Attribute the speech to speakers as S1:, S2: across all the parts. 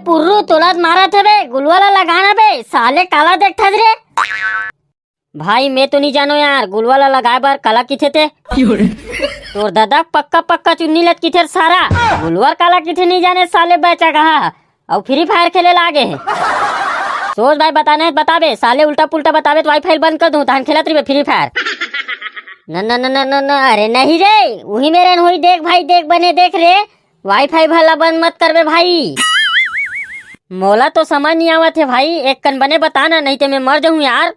S1: पुर्रू तोलात मारा थे बे, गुलवाला लगाना बे, साले काला देखता रे। भाई मैं तो नहीं जानो यार, गुलवाला लगाए बार काला किथे थे। तोर दादा पक्का पक्का चुन्नी लत किथे सारा, गुलवार काला किथे नहीं जाने साले बचा कहा। और फ्री फायर खेले लागे है। सोच भाई बताने बताबे, साले उल्टा पुल्टा बताबे तो वाईफाई बंद कर दूं, तान खेलत रही फ्री फायर। न न न न न न अरे नहीं रे, वही मेरे हुई देख भाई, देख बने देख रे, वाईफाई भला बंद मत करबे भाई। मोला तो समझ नहीं आवत है भाई, एक कन बने बताना, नहीं तो मैं मर जाऊं यार।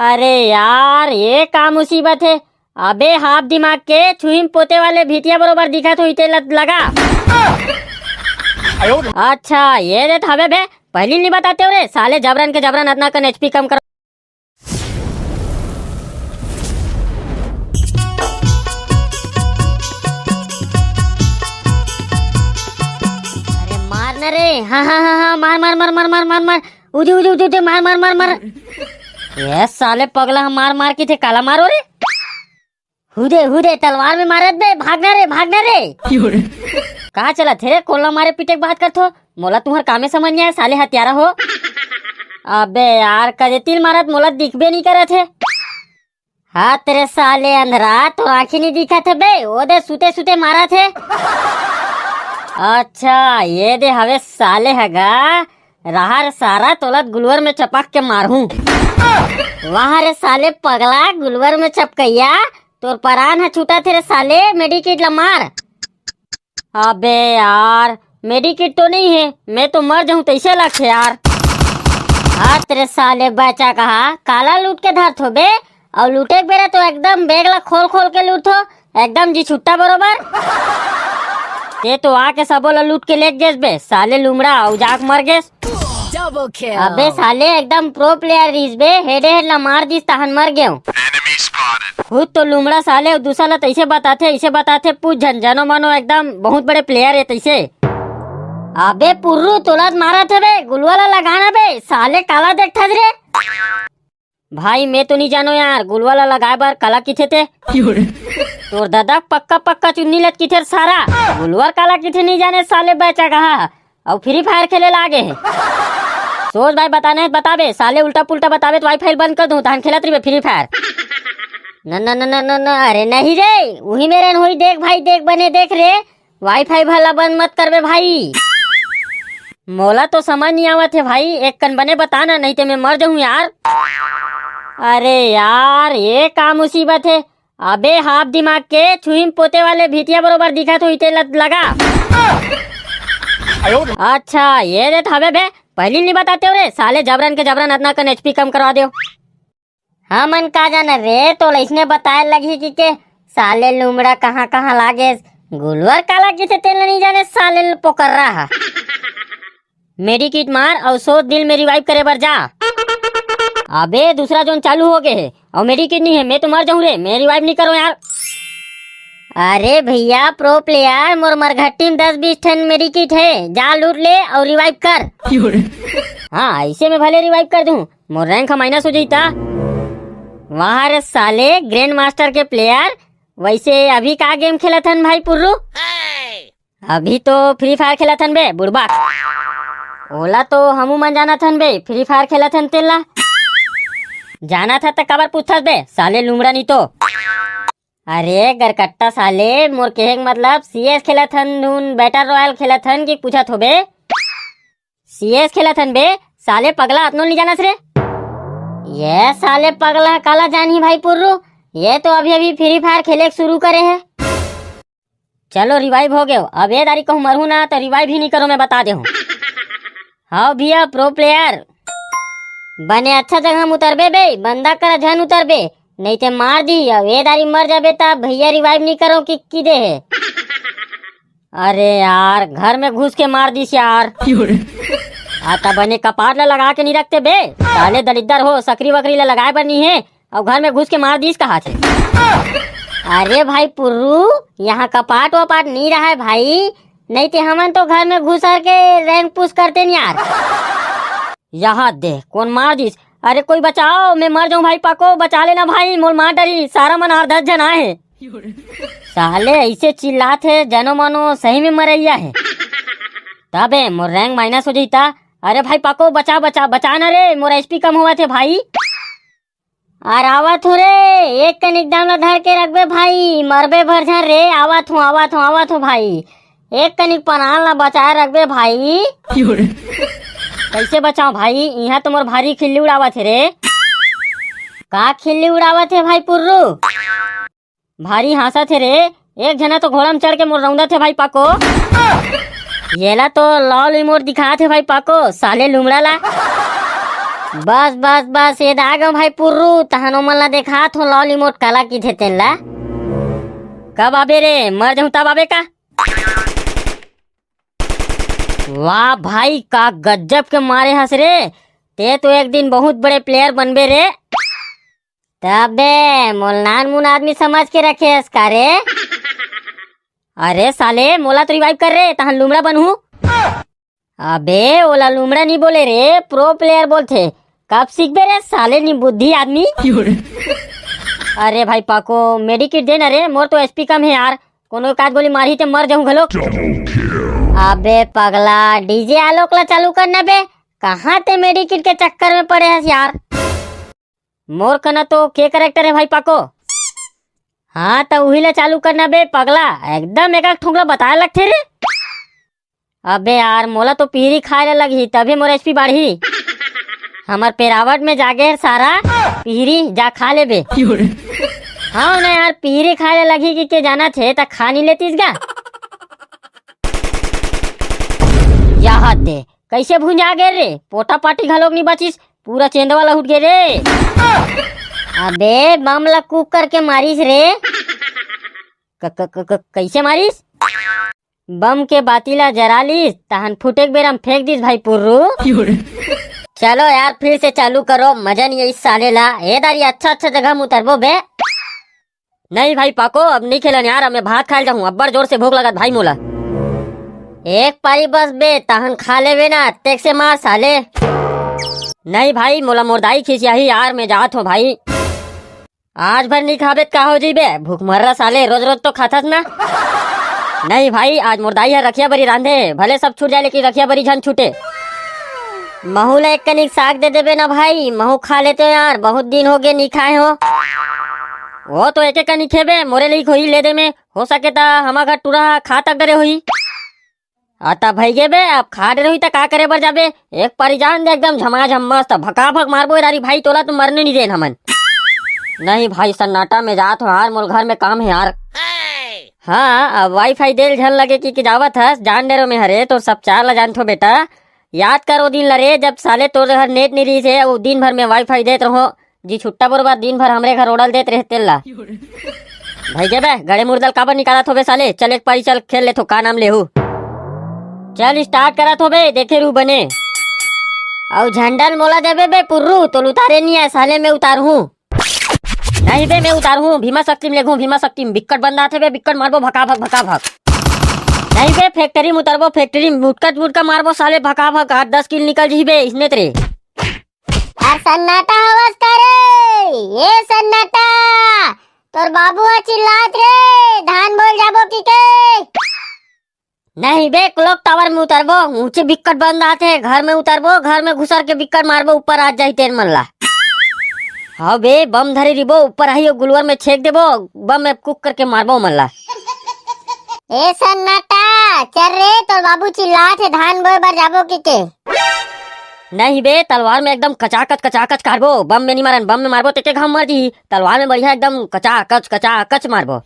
S1: अरे यार ये का मुसीबत है। अबे हाफ दिमाग के छुईम पोते वाले भीतिया बरोबर दिखा तो इते लगा। अच्छा ये देख हवे बे, पहली नहीं बताते हो रे साले, जबरन के जबरन इतना कन एचपी कम कर। अरे मारना रे, हाँ हाँ हाँ हाँ, मार मार मार मार मार मार मार, उजे उजे उजे उजे, मार मार मार मार। ये साले पगला मार मार के थे काला मारो रे। हुदे तलवार में मारत बे, भागना रे। कहाँ चला थे कोला मारे पीटे के बात करथो, मोला तुम्हार कामे समझ नहीं आया साले हत्यारा हो। अबे यार कदे तिल मारत मोला दिखबे नहीं करे थे। हाँ तेरे साले अंधरा, तो आँखी नहीं दिखा थे बे, वो दे सुते सुते मारा थे। अच्छा ये दे हवे साले हगा, रहा सारा तोलत गुलवर में चपक के मारू। वहाँ रे साले पगला, गुलवर में चपकैया तोर परान है छूटा थे रे साले, मेडिकेट ला मार। अबे यार मेडिकेट तो नहीं है, मैं तो मर जाऊं तैसे लग यार। हाँ तेरे साले बचा कहा, काला लूट के धर थो बे, और लूटे के बेरा तो एकदम बेगला खोल खोल के लूटो, एकदम जी छुट्टा बरोबर। ये तो आके सबोला लूट के ले गेस बे, साले लुमड़ा उजाक मर गेस। अबे साले एकदम प्रो प्लेयर रिस बे, हेडे हेड ला मार दिस तहन मर गए। खुद तो लुमड़ा साले, दूसरा ला तैसे बताते पूछ जानो मानो एकदम बहुत बड़े प्लेयर है तैसे। अबे पुर्रू तोलात मारा थे बे, गुलवाला लगाना बे, साले काला देखता रे। भाई मैं तो नहीं जानो यार, गुलवाला लगाए बार काला किथे थे। तोर दादा पक्का पक्का चुन्नी लत किथे सारा, गुलवार काला किथे नहीं जाने साले बचा कहा। और फ्री फायर खेले लागे है। सोच भाई बताने बताबे, साले उल्टा पुल्टा बताबे तो वाईफाई बंद कर दूं, तान खेलत रही फ्री फायर। न न न न न अरे नहीं रे, वही मेरे हुई देख भाई, देख बने देख रे, वाईफाई भला बंद मत करबे भाई। मोला तो समझ नहीं आवत है भाई, एक कन बने बताना, नहीं तो मैं मर जाऊं यार। अरे यार ये का मुसीबत है। अबे हाफ दिमाग के छुईम पोते वाले भीतिया बरोबर दिखा तो इते लगा। अच्छा ये देख हवे बे, पहली नहीं बताते हो रे साले, जबरन के जबरन इतना कन एचपी कम करवा दो। हाँ मन का जाना रे, तो इसने बताए लगी कि साले लुमड़ा कहाँ कहाँ लागे, गुलवर काला किसे तेल नहीं जाने साले पोकर रहा। मेडिकेट मार और सोच दिल में रिवाइव करे बर जा। अबे दूसरा जोन चालू हो गए है और मेडिकेट नहीं है, मैं तो मर जाऊं रे, मैं रिवाइव नहीं करूं यार। अरे भैया प्रो प्लेयर, मोर मरघट्टी में 10-20 टन मेडिकेट है, जा लूट ले और रिवाइव कर। हाँ ऐसे में भले रिवाइव कर दूं, मोर रैंक माइनस हो जाता। वहाँ रे साले ग्रैंड मास्टर के प्लेयर, वैसे अभी का गेम खेला थन भाई पुर्रू? अभी तो फ्री फायर खेला थन बे बुढ़बा। ओला तो हमू मन जाना थन बे, फ्री फायर खेला थन तेला जाना था तो कबर पूछत बे साले लुमड़ा नहीं तो। अरे गरकट्टा साले, मोर कहे मतलब सीएस खेला थन नून बैटल रॉयल खेला थन कि पूछा थो बे? सीएस खेला थन बे साले पगला, अपनो नहीं जाना रे। ये साले पगला काला जानी भाई पुर्रू, ये तो अभी अभी फ्री फायर खेले शुरू करे है। चलो रिवाइव हो गए, अब ये दारी कहूँ मरू ना तो रिवाइव ही नहीं करो, मैं बता दे हूँ। हाँ भैया प्रो प्लेयर बने अच्छा जगह में उतरबे बे, बंदा कर झन उतरबे, नहीं तो मार दी। अब ये दारी मर जाबे तब भैया रिवाइव नहीं करो कि दे है। अरे यार घर में घुस के मार दी यार। आता बने कपाट ला लगा के नहीं रखते बे, साले दलिद्दर हो, सकरी वकरी ला लगाए बनी है और घर में घुस के मार दीस कहा थे। अरे भाई पुर्रू, यहाँ कपाट वपाट नहीं रहा है भाई, नहीं तो हमन तो घर में घुस के रैंक पुश करते नहीं यार। यहाँ देख कौन मार दीस। अरे कोई बचाओ, मैं मर जाऊं भाई, पाको बचा लेना भाई, मोल मार डरी, सारा मन 8-10 जन आए। साले ऐसे चिल्लाते जनो मानो सही में मरैया है। तबे मोर रैंक माइनस हो जाता। अरे भाई पाको बचा बचा बचा ना रे, मोर एचपी कम हुआ थे भाई। और आवत हूँ रे, एक कनिक दाम ला धर के रखबे भाई, मरबे भरझर रे। आवत हूँ भाई, एक कनिक पनान ला बचाए रखबे भाई। कैसे बचाओ भाई, यहाँ तो मोर भारी खिल्ली उड़ावत है रे। का खिल्ली उड़ावत है भाई पुर्रू, भारी हंसा थे रे। एक जना तो घोड़ा में चढ़ के मोर रौंदा थे भाई पाको। येला तो लॉल इमोट दिखा थे भाई पाको, साले लुमड़ा ला। बस बस बस ये दागो भाई पुर्रू, तहनो मन ला देखा थो लॉल इमोट काला की थे तेन ला। कब आबे रे, मर जाऊं तब आबे का। वाह भाई का गज्जब के मारे हंस रे, ते तो एक दिन बहुत बड़े प्लेयर बनबे रे। तबे मोलनान मुन आदमी समझ के रखे इसका रे। अरे साले मोला तो रिवाइव कर रे, तहन लुमड़ा बनहू। अबे ओला लुमड़ा नहीं बोले रे, प्रो प्लेयर बोलते। कब सीखबे रे साले नी बुद्धि आदमी। अरे भाई पाको मेडिकिट दे ना रे, मोर तो एचपी कम है यार, कोनो एक आध गोली मारी ते मर जाऊं घलो। अबे पगला डीजे आलोक ला चालू करना बे, कहाँ ते मेडिकिट के चक्कर में पड़े हस यार। मोर कना तो के करेक्टर है भाई पाको। हाँ तो वही ला चालू करना बे पगला, एकदम एक ठोंगला बताए लगते रे। अबे यार मोला तो पीरी खाए लगी तभी मोर एचपी बढ़ी। हमार पेरावट में जागे सारा पीरी जा खा ले बे। हाँ ना यार पीरी खाए लगी कि जाना थे तो खा नहीं लेतीस गा। यहाँ दे कैसे भूंजा गए रे, पोटा पाटी घलोक नहीं बचिस, पूरा चेंदवा ला उठ गए रे। अबे बम ला कुक करके मारिस रे। कैसे मारिस, बम के बाती ला जरा लीस, तहन फुटेक बेरम फेंक दिस भाई पुर्रू। चलो यार फिर से चालू करो, मजा नहीं है इस साले ला। ए दारी अच्छा अच्छा जगह में उतरबो बे। नहीं भाई पाको अब नहीं खेलन यार, अब मैं भात खाए जाऊँ, अब्बर जोर से भूख लगा भाई मोला। एक पारी बस बे तहन खा लेवे ना, तेक से मार साले। नहीं भाई मोला मोरदाई खिंचियाही यार, मैं जात हूँ भाई। आज भर नहीं खाबे का हो जीबे, भूख मर रहा साले, रोज रोज तो खाथस ना। नहीं भाई आज मोरदाई है, रखिया बरी रांधे, भले सब छूट जाए लेकिन रखिया बरी झन छूटे। महू ला एक कनिक साग दे देबे ना भाई, महू खा लेते यार, बहुत दिन हो गए नहीं खाए हो। वो तो एक एक कनिक खेबे, मोरे लिए खोई ले दे में, हो सके ता हमा घर टूरा खा तक डरे हुई। आता भाई गे बे, अब खा डरे हुई ता का करे बर जाबे, एक पारी जान दे एकदम झमाझम मस्त भका भक मारबो यारी भाई, तोला तो मरने नहीं देन हमन। नहीं भाई सन्नाटा में जात हो यार, मोर घर में काम है यार। हाँ अब वाईफाई देल झल लगे कि जावत हस जान डेरो में हरे, तो सब चार ला जानथो बेटा। याद कर वो दिन लरे जब साले तोर घर नेट नहीं रही से, वो दिन भर में वाईफाई देत रहो जी, छुट्टा बरोबर दिन भर हमरे घर ओडल देत रहते ला। भाई गे बे गड़े मुर्दल काबर निकालत होबे साले, चल एक पारी चल खेल ले तो का नाम लेहू। चल स्टार्ट करत होबे, देखे रू बने। और झंडल मोला देबे बे पुर्रू, तो उतारे नहीं है साले, मैं उतार हूँ। नहीं बे मैं उतार हूँ, भीमा शक्ति में लेगू, भीमा शक्ति में बिक्कट बंदा थे बे, बिक्कट मारबो भका भक भका भक। नहीं बे फैक्ट्री में उतरबो, फैक्ट्री में मुटकट मुटका मारबो साले भका भक, 8-10 किल निकल जी बे इसने तेरे।
S2: यार सन्नाटा आवाज करे, ये सन्नाटा तोर बाबू चिल्लात रे, धान बोल जाबो की के।
S1: नहीं बे क्लॉक टावर में उतरबो, ऊंचे बिक्कट बंदा थे, घर में उतरबो, घर में घुसर के बिक्कट मारबो, ऊपर आ जाई तेन मन ला। हाँ बे बम धरे रिबो, ऊपर आइयो गुलवर में छेक देबो, बम में कुक करके मारबो मन ला।
S2: ए सन्नाटा चल रे, तोर बाबू चिल्लात है, धान बोए बर जाबो की के।
S1: नहीं बे तलवार में एकदम कचाकच काटबो, बम में नहीं मारन, बम में मारबो तेके घाम मर जी, तलवार में बढ़िया एकदम कचाकच मारबो।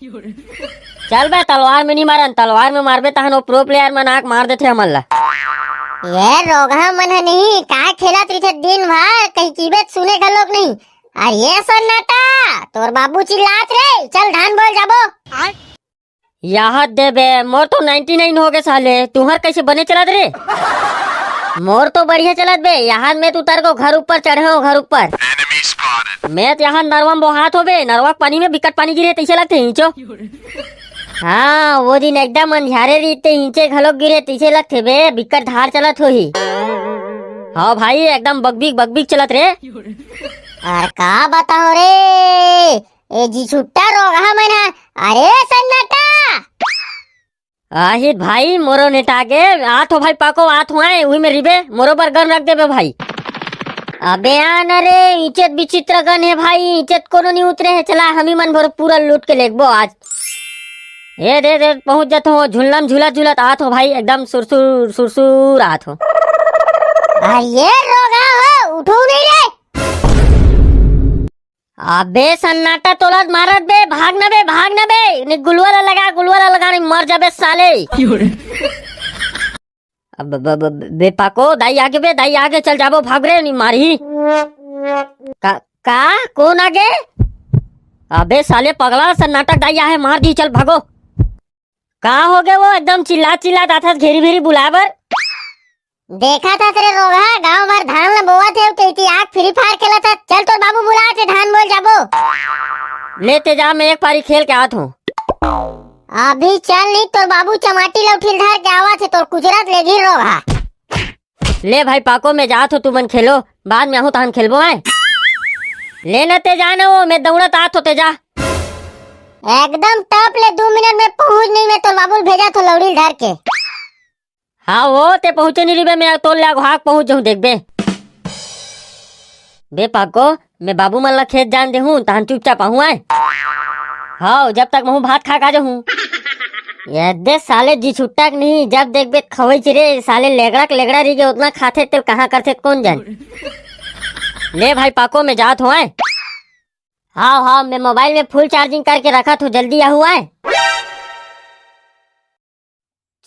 S1: चल बे तलवार में नहीं मारन, तलवार में मारबे तहन वो प्रो प्लेयर में नाक मार देथे हमन ला।
S2: ये रोगा मन नहीं का खेलत रहिथे दिन भर, कहीं कीबे सुने घलोक नहीं। अरे ये सन्नाटा तोर बाबू चिल्लात रे, चल धान बोल जाबो।
S1: याद दे बे, मोर तो 99 हो गए साले, तुहर कैसे बने चलत रे। मोर तो बढ़िया चलत बे, यहाँ में तू तार को घर ऊपर चढ़े हो, घर ऊपर मैं तो यहाँ नरवा में बोहात हो बे, नरवा पानी में बिकट पानी गिरे तैसे लगते हिंचो। हाँ वो दिन एकदम अंधियारे रहते, हिंचे घलोक गिरे तैसे लगते बे, बिकट धार चलत हो ही। हाँ भाई एकदम बगबिग चलत रे।
S2: अरे का बताओ रे, ए जी छुट्टा रोगा मन। अरे सन्नाटा
S1: आहित भाई मोरो नेट आगे आथो भाई पाको आथो आए उही में रिबे मोरो पर गन रख देबे भाई। अबे आन रे इज्जत विचित्र गन है भाई, इज्जत कोनो नहीं उतरे है। चला हमी मन भर पूरा लूट के लेगबो आज। ए दे पहुंच जात हो झुलम झूलत झूलत आत हो भाई, एकदम सुरसुर सुरसुर आत हो।
S2: अरे रोगा हो उठो नहीं रे।
S1: अबे सन्नाटा तोला मारत बे, भागना बे ने गुलवाला लगा नहीं मर जाबे साले। अब बे पाको दाई आगे चल जाबो, भाग रे नहीं मारी। का कौन आगे? अबे साले पगला सन्नाटा दाई आहे मार दी, चल भागो। का हो गए वो एकदम चिल्ला था घेरी भेरी बुलाबर।
S2: देखा था तेरे रोगा गांव भर धान ल बोआ थे कहती आग फ्री फायर खेला था। चल तो बाबू बुला के धान बोल जाबो।
S1: लेते जा, मैं एक पारी खेल के आत हूँ।
S2: अभी चल नहीं तो बाबू चमाटी लौठी धार के आवा थे तो गुजरात ले गिर रोगा।
S1: ले भाई पाको मैं जात हो, तू मन खेलो, बाद में आहू तहन खेलबो आए। लेना ते जाना वो मैं दौड़त आत होते जा।
S2: एकदम टप ले 2 मिनट में पहुंच नहीं मैं तो बाबू भेजा तो लौड़ी धार के।
S1: हाँ वो ते पहुंचे नहीं रिबे, मैं तोल ला भाग पहुंच जाऊं देख बे। बे पाको मैं बाबू मन ला खेत जान दे हूँ, तहन चुपचाप आहू आए। हाँ जब तक महू भात खा जा हूँ। यदे साले जी छुट्टाक नहीं, जब देख बे खवई चिरे साले लेगड़ा रही गए उतना खाते ते कहाँ करते कौन जान। ले भाई पाको मैं जात हूँ आए। हाँ मैं मोबाइल में फुल चार्जिंग करके रखा तो जल्दी आहू आए।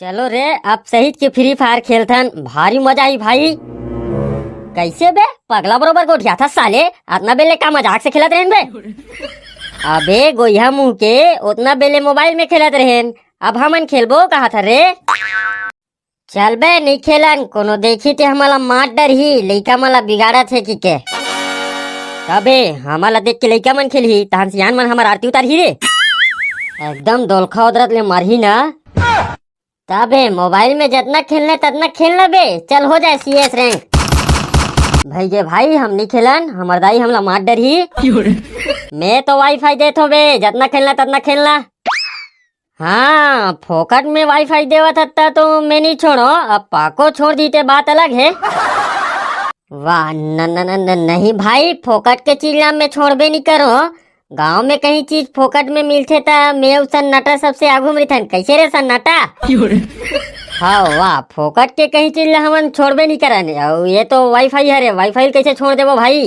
S1: चलो रे अब सही के फ्री फायर खेलथन, भारी मजा आई भाई। कैसे बे पगला बरोबर गोठिया था साले, इतना बेले का मजाक से खेलत रहेन बे। अबे गोइहा मुंह के उतना बेले मोबाइल में खेलत रहेन, अब हमन खेलबो कहा था रे। चल बे नहीं खेलन, कोनो देखी ते हमारा मार डर ही लइका मला बिगाड़ा थे की के। तबे हमारा देख के लइका मन खेली तहन सियान मन हमार आरती उतार ही रे। एकदम दोलखा उदरत ले मारही ना। तबे मोबाइल में जितना खेलने ततना खेलना बे, चल हो जाए CS रैंक। भाई हम नहीं खेलन, हमार दाई हमला मार डर ही। मैं तो वाईफाई देत हो बे, जितना खेलना ततना खेलना। हाँ फोकट में वाईफाई देवा था तो मैं नहीं छोड़ो, अब पाको छोड़ दी ते बात अलग है। वाह नहीं भाई, फोकट के चीज मैं छोड़बे नहीं करो। गांव में कहीं चीज फोकट में मिलते था मैं सन्नाटा सबसे आगू में रहता। कैसे रे सन्नाटा? हाँ वाह फोकट के कहीं चीज हमन छोड़बे नहीं करने। और ये तो वाईफाई है रे, वाईफाई कैसे छोड़ देवो भाई।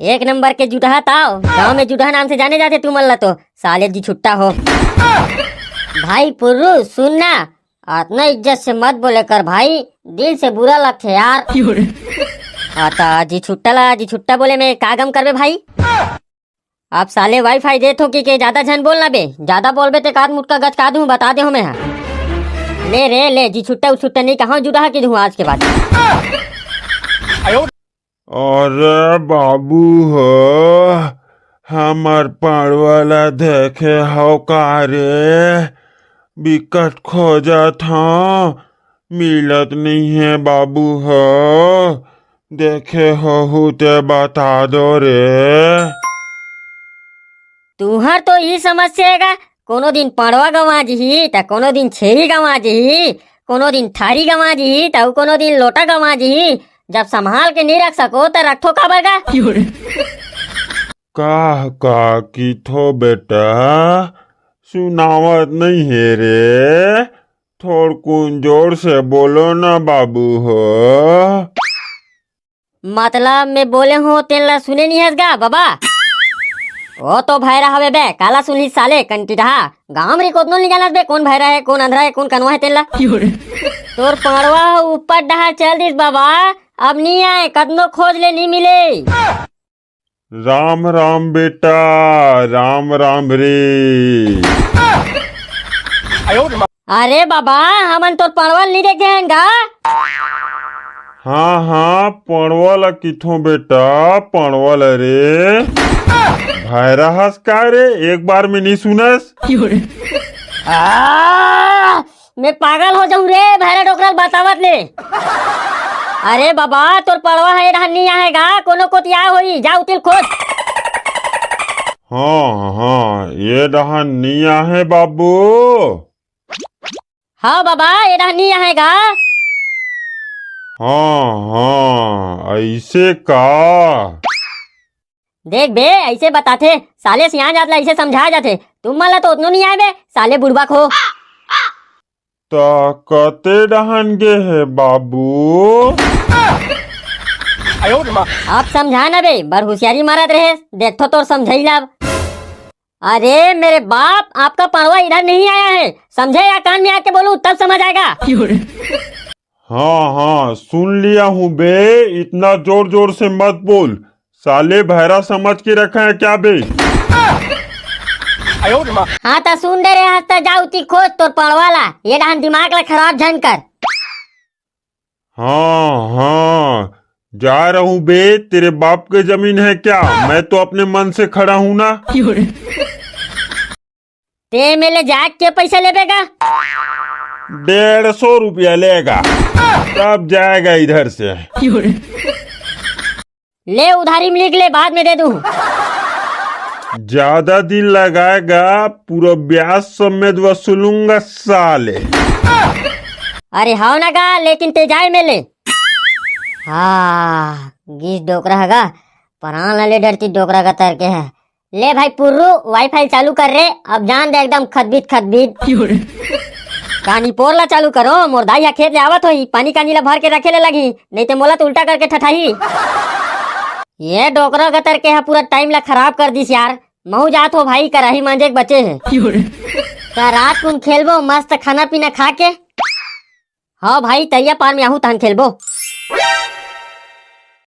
S1: एक नंबर के जुटहा ताओ, गांव में जुटहा नाम से जाने जाते तू मल्ला तो साले जी छुट्टा हो। भाई पुर्रू सुनना, इतना इज्जत से मत बोले कर भाई, दिल से बुरा लगते यार। आता जी छुट्टा बोले मैं का गम करबे भाई। आप साले वाईफाई दे थो कि ज्यादा झन बोलना बे, ज्यादा बोलबे ते काट मुट का गच का दूं बता दे हो मैं। ले रे ले जी छुट्टा नहीं कहाँ जुड़ा की दूं आज के बाद।
S3: अरे बाबू हो हमार पाड़वाला देखे हो का रे, बिकट खोजा था मिलत नहीं है बाबू हो, देखे हो ते बता दो रे।
S1: तुहर तो ई समस्या है, कोनो दिन पड़वा गंवा जी त कोनो दिन छेरी गंवा जी, कोनो दिन थारी गंवा जी त कोनो दिन लोटा गंवा जी। जब संभाल के नहीं रख सको तो रखो का बगा।
S3: का की थो बेटा सुनावत नहीं है रे, थोड़ कुन जोर से बोलो ना बाबू हो।
S1: मतलब मैं बोले हूँ तेला सुने नहीं है गा बाबा। वो तो भैरा हवे बे, काला सुनली साले कंटिढ़ा। गांव में कोतनो नहीं जानत बे कौन भैरा है, कौन अंधरा है, कौन कनवा है तेला। तोर पड़वा ऊपर डहा चल दिस बाबा, अब नहीं आए, कदनो खोज ले नहीं मिले।
S3: राम राम बेटा, राम राम रे।
S1: अरे बाबा हमन तो पड़वल नहीं देखे हैं गा।
S3: हाँ पड़वल किथों बेटा, पड़वल रे भैरा हंस का रे, एक बार में नहीं सुनस।
S1: मैं पागल हो जाऊं रे भैरा डोकरल बतावत ले। अरे बाबा तोर पड़वा है नहीं आएगा, कोनो को तिया होई, जा उतिल खोज।
S3: हाँ ये डहान नहीं आहे बाबू।
S1: हाँ बाबा ये नहीं आएगा।
S3: हाँ ऐसे का।
S1: देख बे ऐसे बताते साले सियान जात ला ऐसे समझाया जाते, तुम मला तो उतनो नहीं आए बे साले बुढ़बा खो।
S3: ता कते डहन गे है बाबू।
S1: आप समझा ना बे बर होशियारी मारत रहे, देखो तो समझाई लब। अरे मेरे बाप आपका पड़वा इधर नहीं आया है, समझे या कान में आके बोलूं तब समझ आएगा।
S3: हाँ सुन लिया हूँ बे, इतना जोर जोर से मत बोल, साले बहरा समझ के रखा है क्या बे।
S1: हाँ तो सुन दे रहे हंसता जाऊ ती खोज तोर पड़वाला, ये डान दिमाग ला खराब झन कर।
S3: हाँ जा रहा हूँ बे, तेरे बाप के जमीन है क्या, मैं तो अपने मन से खड़ा हूँ ना।
S1: ते मेले जाग के पैसा लेबेगा।
S3: 150 रुपया लेगा, तब जाएगा इधर से।
S1: ले उधारी में लिख ले, बाद में दे दूं।
S3: ज्यादा दिन लगाएगा, पूरा ब्याज समेत वसूलूंगा साले।
S1: अरे हाँ ना गा, लेकिन ते जाए मेले। हाँ गीस डोकरा हैगा, परान लाले डरती डोकरा का तर के है। ले भाई पुर्रू वाईफाई चालू कर रे, अब जान दे एकदम खदबीत कहानी पोरला चालू करो, मोर दाई खेत ले आवत होई, पानी कानी ला भर के रखे ले लगी, नहीं तो मोला तो उल्टा करके ठठाही। ये डोकरा का तर के है पूरा टाइम ला खराब कर दिस यार। महू जात हो भाई, कराही मांझे के बचे है। तो रात को खेलबो मस्त खाना पीना खा के। हाँ भाई तैया पार में आहू तान खेलबो।